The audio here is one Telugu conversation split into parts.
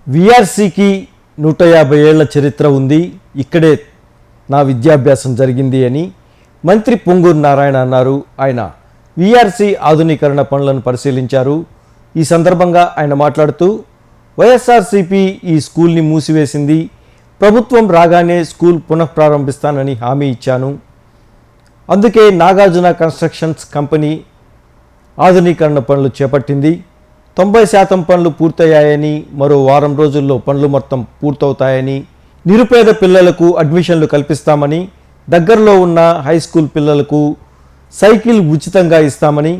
విఆర్సీకి 150 ఏళ్ల చరిత్ర ఉంది, ఇక్కడే నా విద్యాభ్యాసం జరిగింది అని మంత్రి పొంగూరు నారాయణ అన్నారు. ఆయన విఆర్సీ ఆధునీకరణ పనులను పరిశీలించారు. ఈ సందర్భంగా ఆయన మాట్లాడుతూ వైఎస్ఆర్సీపీ ఈ స్కూల్ని మూసివేసింది, ప్రభుత్వం రాగానే స్కూల్ పునఃప్రారంభిస్తానని హామీ ఇచ్చాను. అందుకే నాగార్జున కన్స్ట్రక్షన్స్ కంపెనీ ఆధునీకరణ పనులు చేపట్టింది. 90% పనులు పూర్తయ్యాయని, మరో వారం రోజుల్లో పనులు మొత్తం పూర్తవుతాయని, నిరుపేద పిల్లలకు అడ్మిషన్లు కల్పిస్తామని, దగ్గరలో ఉన్న హై స్కూల్ పిల్లలకు సైకిల్ ఉచితంగా ఇస్తామని,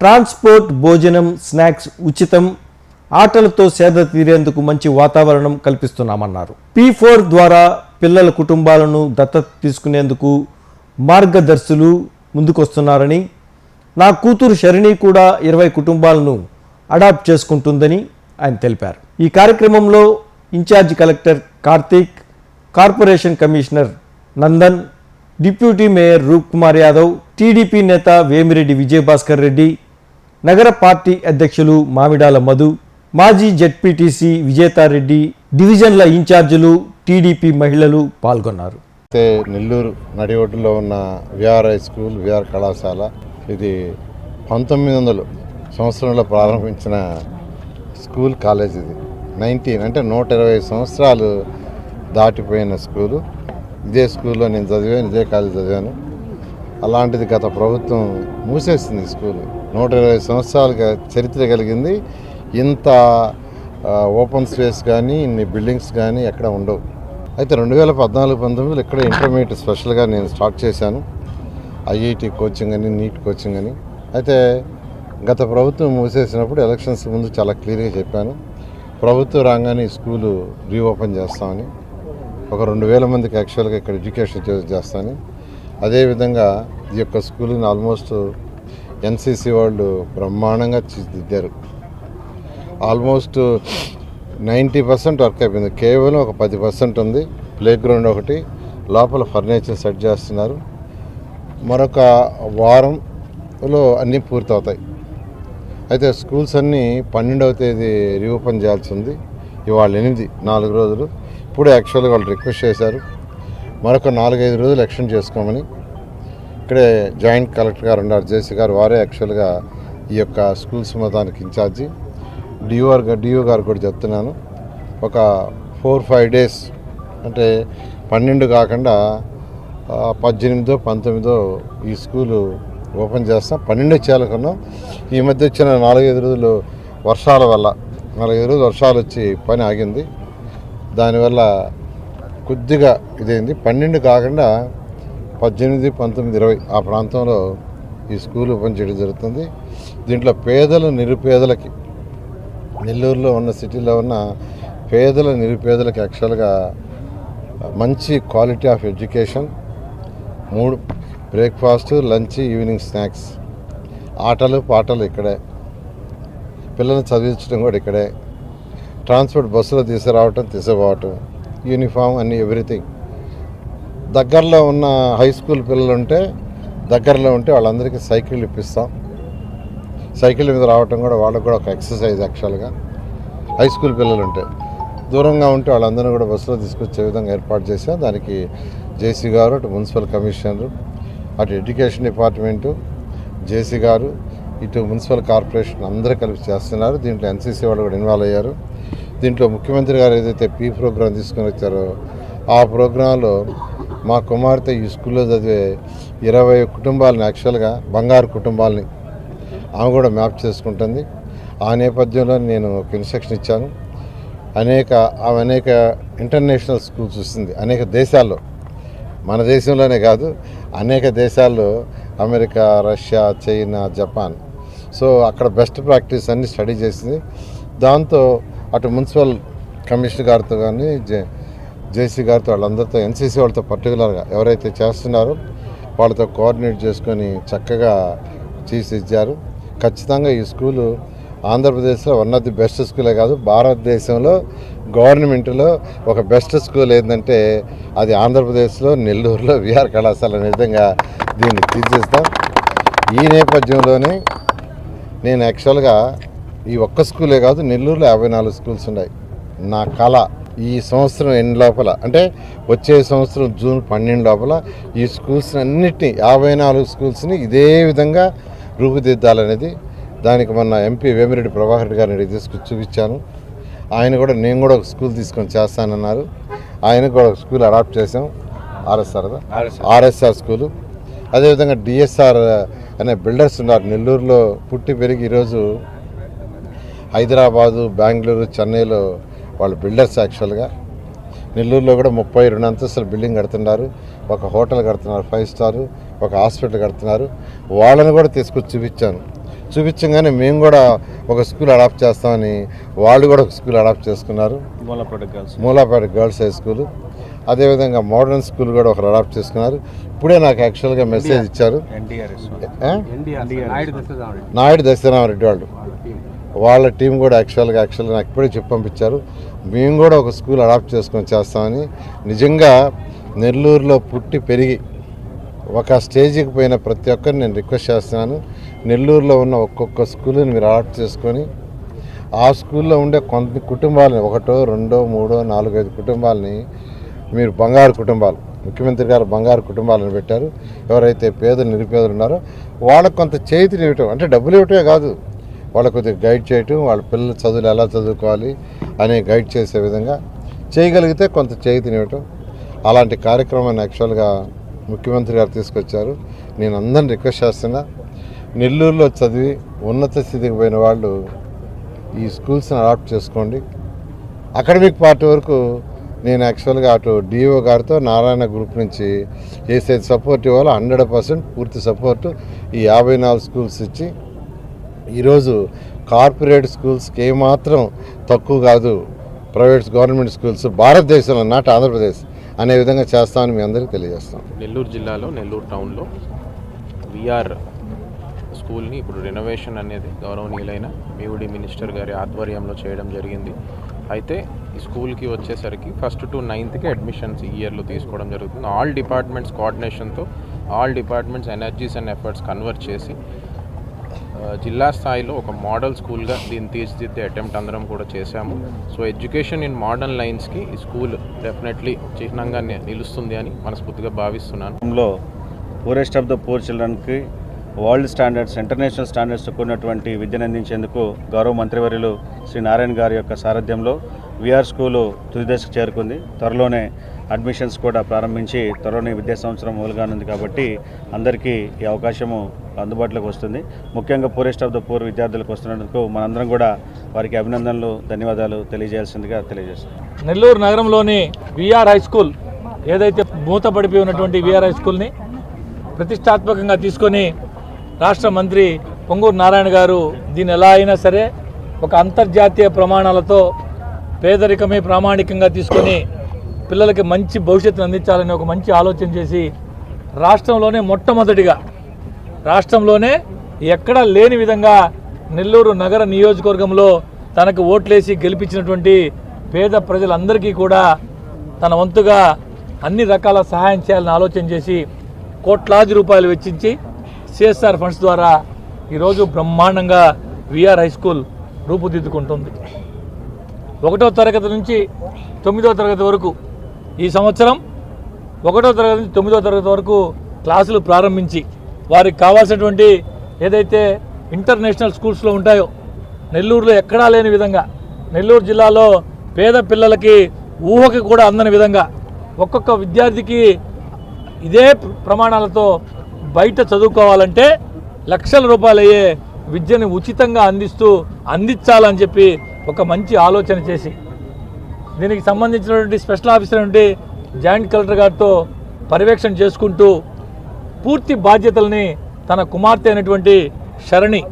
ట్రాన్స్పోర్ట్, భోజనం, స్నాక్స్ ఉచితం, ఆటలతో సేద తీరేందుకు మంచి వాతావరణం కల్పిస్తున్నామన్నారు. P4 ద్వారా పిల్లల కుటుంబాలను దత్తత తీసుకునేందుకు మార్గదర్శులు ముందుకొస్తున్నారని, నా కూతురు శరణి కూడా 20 కుటుంబాలను అడాప్ట్ చేసుకుంటుందని ఆయన తెలిపారు. ఈ కార్యక్రమంలో in charge collector Karthik, corporation commissioner Nandan, deputy mayor Roop Kumar Yadav, TDP నేత వేమిరెడ్డి విజయభాస్కర్ రెడ్డి, నగర పార్టీ అధ్యక్షులు మామిడాల మధు, మాజీ జెడ్పీటీసీ విజేతారెడ్డి, డివిజన్ల ఇన్ఛార్జీలు, టీడీపీ మహిళలు పాల్గొన్నారు. నెల్లూరు నడి ఒడ్డులో ఉన్న విఆర్ హై స్కూల్, విఆర్ కళాశాల, ఇది 1900 సంవత్సరంలో ప్రారంభించిన స్కూల్, కాలేజ్. ఇది 19 అంటే 120 సంవత్సరాలు దాటిపోయిన స్కూలు. ఇదే స్కూల్లో నేను చదివాను, ఇదే కాలేజ్ చదివాను. అలాంటిది గత ప్రభుత్వం మూసేసింది స్కూల్. 120 సంవత్సరాలుగా చరిత్ర కలిగింది. ఇంత ఓపెన్ స్పేస్ కానీ, ఇన్ని బిల్డింగ్స్ కానీ ఎక్కడ ఉండవు. అయితే 2014-19 ఇక్కడ ఇంటర్మీడియట్ స్పెషల్గా నేను స్టార్ట్ చేశాను. ఐఐటి కోచింగ్ అని, నీట్ కోచింగ్ అని. అయితే గత ప్రభుత్వం మూసేసినప్పుడు ఎలక్షన్స్ ముందు చాలా క్లియర్గా చెప్పాను, ప్రభుత్వం రాగానే ఈ స్కూలు రీఓపెన్ చేస్తామని. ఒక 2000 మందికి యాక్చువల్గా ఇక్కడ ఎడ్యుకేషన్ చేస్తామని. అదేవిధంగా ఈ యొక్క స్కూల్ని ఆల్మోస్ట్ ఎన్సీసీ వాళ్ళు బ్రహ్మాండంగా తీర్చిదిద్దారు. ఆల్మోస్ట్ 90% వర్క్ అయిపోయింది. కేవలం ఒక 10% ఉంది. ప్లే గ్రౌండ్ ఒకటి, లోపల ఫర్నిచర్ సెట్ చేస్తున్నారు. మరొక వారంలో అన్నీ పూర్తవుతాయి. అయితే స్కూల్స్ అన్నీ 12వ తేదీ రీఓపెన్ చేయాల్సి ఉంది. ఇవాళ 4 రోజులు. ఇప్పుడు యాక్చువల్గా వాళ్ళు రిక్వెస్ట్ చేశారు మరొక 4-5 రోజులు ఎక్స్టెండ్ చేసుకోమని. ఇక్కడే జాయింట్ కలెక్టర్ గారు ఉన్నారు, జేసీ గారు, వారే యాక్చువల్గా ఈ యొక్క స్కూల్స్ మొత్తానికి ఇన్ఛార్జి. డిఓ గారు కూడా చెప్తున్నాను, ఒక 4-5 డేస్ అంటే 12 కాకుండా 18, 19 ఈ స్కూలు ఓపెన్ చేస్తాం. 12 చేయాలనుకున్నాం. ఈ మధ్య వచ్చిన 4-5 రోజులు వర్షాల వల్ల 4-5 రోజులు వర్షాలు వచ్చి పని ఆగింది. దానివల్ల కొద్దిగా ఇదైంది. 12 కాకుండా 18, 19, 20 ఆ ప్రాంతంలో ఈ స్కూల్ ఓపెన్ చేయడం జరుగుతుంది. దీంట్లో పేదలు, నిరుపేదలకి, నెల్లూరులో ఉన్న సిటీలో ఉన్న పేదల, నిరుపేదలకి యాక్చువల్గా మంచి quality of education, 3 breakfast, lunch, evening snacks, ఆటలు పాటలు ఇక్కడే, పిల్లల్ని చదివించడం కూడా ఇక్కడే, ట్రాన్స్పోర్ట్ బస్సులో తీసుకుపోవటం, యూనిఫామ్ అన్నీ ఎవ్రీథింగ్. దగ్గరలో ఉన్న హై స్కూల్ పిల్లలు ఉంటే, దగ్గరలో ఉంటే వాళ్ళందరికీ సైకిల్ ఇప్పిస్తాం. సైకిల్ మీద రావటం కూడా వాళ్ళకు కూడా ఒక ఎక్సర్సైజ్. యాక్చువల్గా హై స్కూల్ పిల్లలు ఉంటే, దూరంగా ఉంటే వాళ్ళందరూ కూడా బస్సులో తీసుకొచ్చే విధంగా ఏర్పాటు చేశాం. దానికి జేసీ గారు, అటు మున్సిపల్ కమిషనరు, అటు ఎడ్యుకేషన్ డిపార్ట్మెంటు, జేసీ గారు, ఇటు మున్సిపల్ కార్పొరేషన్ అందరూ కలిసి చేస్తున్నారు. దీంట్లో ఎన్సీసీ వాళ్ళు కూడా ఇన్వాల్వ్ అయ్యారు. దీంట్లో ముఖ్యమంత్రి గారు ఏదైతే పీ ప్రోగ్రాం తీసుకొని వచ్చారో ఆ ప్రోగ్రాంలో మా కుమార్తె ఈ స్కూల్లో చదివే 20 కుటుంబాలని, యాక్చువల్గా బంగారు కుటుంబాలని ఆమె కూడా మ్యాప్ చేసుకుంటుంది. ఆ నేపథ్యంలో నేను ఒక ఇన్స్ట్రక్షన్ ఇచ్చాను. అనేక ఇంటర్నేషనల్ స్కూల్స్ చూస్తుంది అనేక దేశాల్లో, మన దేశంలోనే కాదు అనేక దేశాల్లో, America, Russia, China, Japan. So అక్కడ బెస్ట్ ప్రాక్టీస్ అన్ని స్టడీ చేసింది. దాంతో అటు మున్సిపల్ కమిషనర్ గారితో కానీ, జేసీ గారితో, వాళ్ళందరితో, ఎన్సీసీ వాళ్ళతో పర్టికులర్గా ఎవరైతే చేస్తున్నారో వాళ్ళతో కోఆర్డినేట్ చేసుకొని చక్కగా తీర్చిదిద్దారు. ఖచ్చితంగా ఈ స్కూలు ఆంధ్రప్రదేశ్లో వన్ ఆఫ్ ది బెస్ట్ స్కూలే కాదు, భారతదేశంలో గవర్నమెంట్లో ఒక బెస్ట్ స్కూల్ ఏంటంటే అది ఆంధ్రప్రదేశ్లో నెల్లూరులో విఆర్ కళాశాల అనే విధంగా దీన్ని తీర్చిదిద్దాం. ఈ నేపథ్యంలోనే నేను యాక్చువల్గా ఈ ఒక్క స్కూలే కాదు, నెల్లూరులో 54 స్కూల్స్ ఉన్నాయి. నా కళ ఈ సంవత్సరం ఎండ్ లోపల అంటే వచ్చే సంవత్సరం జూన్ 12 లోపల ఈ స్కూల్స్ అన్నిటినీ 54 స్కూల్స్ని ఇదే విధంగా రూపుదిద్దాలనేది. దానికి మొన్న ఎంపీ వేమిరెడ్డి ప్రభాకర్ రెడ్డి గారిని తీసుకొచ్చి చూపించాను. ఆయన కూడా నేను కూడా ఒక స్కూల్ తీసుకొని చేస్తానన్నారు. ఆయనకు కూడా ఒక స్కూల్ అడాప్ట్ చేసాం, ఆర్ఎస్ఆర్ స్కూలు. అదేవిధంగా డిఎస్ఆర్ అనే బిల్డర్స్ ఉన్నారు నెల్లూరులో పుట్టి పెరిగి ఈరోజు హైదరాబాదు, బెంగళూరు, చెన్నైలో వాళ్ళు బిల్డర్స్. యాక్చువల్గా నెల్లూరులో కూడా 32 అంతస్తుల బిల్డింగ్ కడుతున్నారు, ఒక హోటల్ కడుతున్నారు 5 స్టార్, ఒక హాస్పిటల్ కడుతున్నారు. వాళ్ళని కూడా తీసుకొచ్చి చూపించగానే మేము కూడా ఒక స్కూల్ అడాప్ట్ చేస్తామని వాళ్ళు కూడా ఒక స్కూల్ అడాప్ట్ చేసుకున్నారు, మూలాపేట గర్ల్స్ హై స్కూలు. అదేవిధంగా మోడర్న్ స్కూల్ కూడా ఒకరు అడాప్ట్ చేసుకున్నారు. ఇప్పుడే నాకు యాక్చువల్గా మెసేజ్ ఇచ్చారు నాయుడు దశరామరెడ్డి వాళ్ళ టీం కూడా యాక్చువల్గా నాకు ఇప్పుడే చెప్పి పంపించారు. మేము కూడా ఒక స్కూల్ అడాప్ట్ చేసుకొని చేస్తామని. నిజంగా నెల్లూరులో పుట్టి పెరిగి ఒక స్టేజ్కి పోయిన ప్రతి ఒక్కరిని నేను రిక్వెస్ట్ చేస్తున్నాను, నెల్లూరులో ఉన్న ఒక్కొక్క స్కూల్ని మీరు అడాప్ట్ చేసుకొని ఆ స్కూల్లో ఉండే కొంత కుటుంబాలని 1, 2, 3, 4, 5 కుటుంబాలని మీరు బంగారు కుటుంబాలు, ముఖ్యమంత్రి గారు బంగారు కుటుంబాలను పెట్టారు. ఎవరైతే పేదలు నిరుపేదలు ఉన్నారో వాళ్ళకు కొంత చేతిని ఇవ్వటం, అంటే డబ్బులు ఇవ్వటమే కాదు, వాళ్ళకు కొద్దిగా గైడ్ చేయటం, వాళ్ళ పిల్లల చదువులు ఎలా చదువుకోవాలి అనే గైడ్ చేసే విధంగా చేయగలిగితే కొంత చేతిని ఇవ్వటం. అలాంటి కార్యక్రమాన్ని యాక్చువల్గా ముఖ్యమంత్రి గారు తీసుకొచ్చారు. నేను అందరిని రిక్వెస్ట్ చేస్తున్నా, నెల్లూరులో చదివి ఉన్నత స్థితికి పోయిన వాళ్ళు ఈ స్కూల్స్ని అడాప్ట్ చేసుకోండి. అకాడమిక్ పార్ట్ వరకు నేను యాక్చువల్గా అటు డిఓ గారితో నారాయణ గ్రూప్ నుంచి చేసేది సపోర్ట్ ఇవ్వాలి. 100% పూర్తి సపోర్టు ఈ 54 స్కూల్స్ ఇచ్చి ఈరోజు కార్పొరేట్ స్కూల్స్కి ఏమాత్రం తక్కువ కాదు, ప్రైవేట్ గవర్నమెంట్ స్కూల్స్ భారతదేశంలో నాట్ ఆంధ్రప్రదేశ్ అనే విధంగా చేస్తామని మీ అందరికీ తెలియజేస్తాం. నెల్లూరు జిల్లాలో నెల్లూరు టౌన్లో విఆర్ స్కూల్ని ఇప్పుడు రెనోవేషన్ అనేది గౌరవనీయులైన మీవుడి మినిస్టర్ గారి ఆధ్వర్యంలో చేయడం జరిగింది. అయితే ఈ స్కూల్కి వచ్చేసరికి 1st to 9th అడ్మిషన్స్ ఈ ఇయర్లో తీసుకోవడం జరుగుతుంది. ఆల్ డిపార్ట్మెంట్స్ కోఆర్డినేషన్తో all departments energies and efforts convert చేసి జిల్లా స్థాయిలో ఒక మోడల్ స్కూల్గా దీన్ని తీర్చిదిద్దే అటెంప్ట్ అందరం కూడా చేశాము. సో ఎడ్యుకేషన్ ఇన్ మోడర్న్ లైన్స్కి ఈ స్కూల్ డెఫినెట్లీ చిహ్నంగా నిలుస్తుంది అని మనస్ఫూర్తిగా భావిస్తున్నాను. పూరెస్ట్ ఆఫ్ ద పూర్ చిల్డ్రన్కి వరల్డ్ స్టాండర్డ్స్, ఇంటర్నేషనల్ స్టాండర్డ్స్ కూడినటువంటి విద్యను అందించేందుకు గౌరవ మంత్రివర్యులు శ్రీ నారాయణ గారి యొక్క సారథ్యంలో విఆర్ స్కూలు తుది దశకు చేరుకుంది. త్వరలోనే అడ్మిషన్స్ కూడా ప్రారంభించి త్వరలోనే విద్యా సంవత్సరం మొదలుగానుంది కాబట్టి అందరికీ ఈ అవకాశము అందుబాటులోకి వస్తుంది. ముఖ్యంగా పూరెస్ట్ ఆఫ్ ద పూర్ విద్యార్థులకు వస్తున్నందుకు మనందరం కూడా వారికి అభినందనలు, ధన్యవాదాలు తెలియజేయాల్సిందిగా తెలియజేస్తున్నాం. నెల్లూరు నగరంలోని విఆర్ హై స్కూల్ ఏదైతే మూతపడిపోయి ఉన్నటువంటి విఆర్ హై స్కూల్ని ప్రతిష్టాత్మకంగా తీసుకొని రాష్ట్ర మంత్రి పొంగూరు నారాయణ గారు దీన్ని ఎలా అయినా సరే ఒక అంతర్జాతీయ ప్రమాణాలతో పేదరికమే ప్రామాణికంగా తీసుకొని పిల్లలకి మంచి భవిష్యత్తును అందించాలని ఒక మంచి ఆలోచన చేసి రాష్ట్రంలోనే మొట్టమొదటిగా రాష్ట్రంలోనే ఎక్కడా లేని విధంగా నెల్లూరు నగర నియోజకవర్గంలో తనకు ఓట్లేసి గెలిపించినటువంటి పేద ప్రజలందరికీ కూడా తన వంతుగా అన్ని రకాల సహాయం చేయాలని ఆలోచన చేసి కోట్లాది రూపాయలు వెచ్చించి సిఎస్ఆర్ ఫండ్స్ ద్వారా ఈరోజు బ్రహ్మాండంగా విఆర్ హై స్కూల్ రూపుదిద్దుకుంటుంది. 1వ తరగతి నుంచి 9వ తరగతి వరకు ఈ సంవత్సరం 1వ తరగతి నుంచి 9వ తరగతి వరకు క్లాసులు ప్రారంభించి వారికి కావాల్సినటువంటి ఏదైతే ఇంటర్నేషనల్ స్కూల్స్లో ఉంటాయో నెల్లూరులో ఎక్కడా లేని విధంగా నెల్లూరు జిల్లాలో పేద పిల్లలకి ఊహకి కూడా అందని విధంగా ఒక్కొక్క విద్యార్థికి ఇదే ప్రమాణాలతో బయట చదువుకోవాలంటే లక్షల రూపాయలు అయ్యే విద్యను ఉచితంగా అందించాలని చెప్పి ఒక మంచి ఆలోచన చేసి దీనికి సంబంధించినటువంటి స్పెషల్ ఆఫీసర్ నుండి జాయింట్ కలెక్టర్ గారితో పర్యవేక్షణ చేసుకుంటూ పూర్తి బాధ్యతల్ని తన కుమార్తె అయినటువంటి శరణి,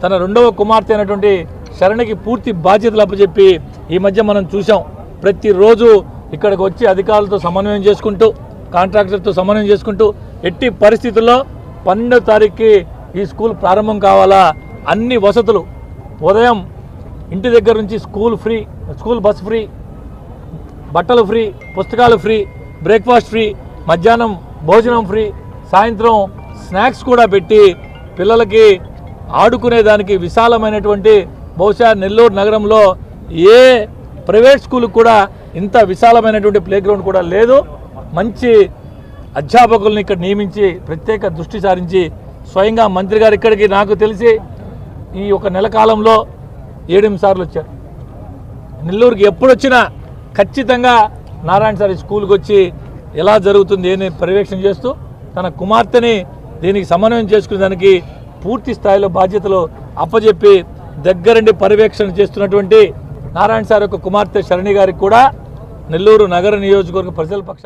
తన 2వ కుమార్తె అయినటువంటి శరణికి పూర్తి బాధ్యతలు అప్పచెప్పి ఈ మధ్య మనం చూసాం. ప్రతిరోజు ఇక్కడికి వచ్చి అధికారులతో సమన్వయం చేసుకుంటూ కాంట్రాక్టర్తో సమన్వయం చేసుకుంటూ ఎట్టి పరిస్థితుల్లో 12వ తారీఖుకి ఈ స్కూల్ ప్రారంభం కావాలా, అన్ని వసతులు ఉదయం ఇంటి దగ్గర నుంచి స్కూల్ బస్ ఫ్రీ, బట్టలు ఫ్రీ, పుస్తకాలు ఫ్రీ, బ్రేక్ఫాస్ట్ ఫ్రీ, మధ్యాహ్నం భోజనం ఫ్రీ, సాయంత్రం స్నాక్స్ కూడా పెట్టి పిల్లలకి ఆడుకునేదానికి విశాలమైనటువంటి బహుశా నెల్లూరు నగరంలో ఏ ప్రైవేట్ స్కూల్కి కూడా ఇంత విశాలమైనటువంటి ప్లే గ్రౌండ్ కూడా లేదు. మంచి అధ్యాపకుల్ని ఇక్కడ నియమించి ప్రత్యేక దృష్టి సారించి స్వయంగా మంత్రి గారు ఇక్కడికి నాకు తెలిసి ఈ ఒక నెల కాలంలో 7 సార్లు వచ్చారు. నెల్లూరుకి ఎప్పుడు వచ్చినా ఖచ్చితంగా నారాయణ సార్ ఈ స్కూల్కి వచ్చి ఎలా జరుగుతుంది అని పర్యవేక్షణ చేస్తూ తన కుమార్తెని దీనికి సమన్వయం చేసుకునే దానికి పూర్తి స్థాయిలో బాధ్యతలు అప్పచెప్పి దగ్గరుండి పర్యవేక్షణ చేస్తున్నటువంటి నారాయణ సార్ యొక్క కుమార్తె శరణి గారికి కూడా నెల్లూరు నగర నియోజకవర్గ ప్రజల పక్షాన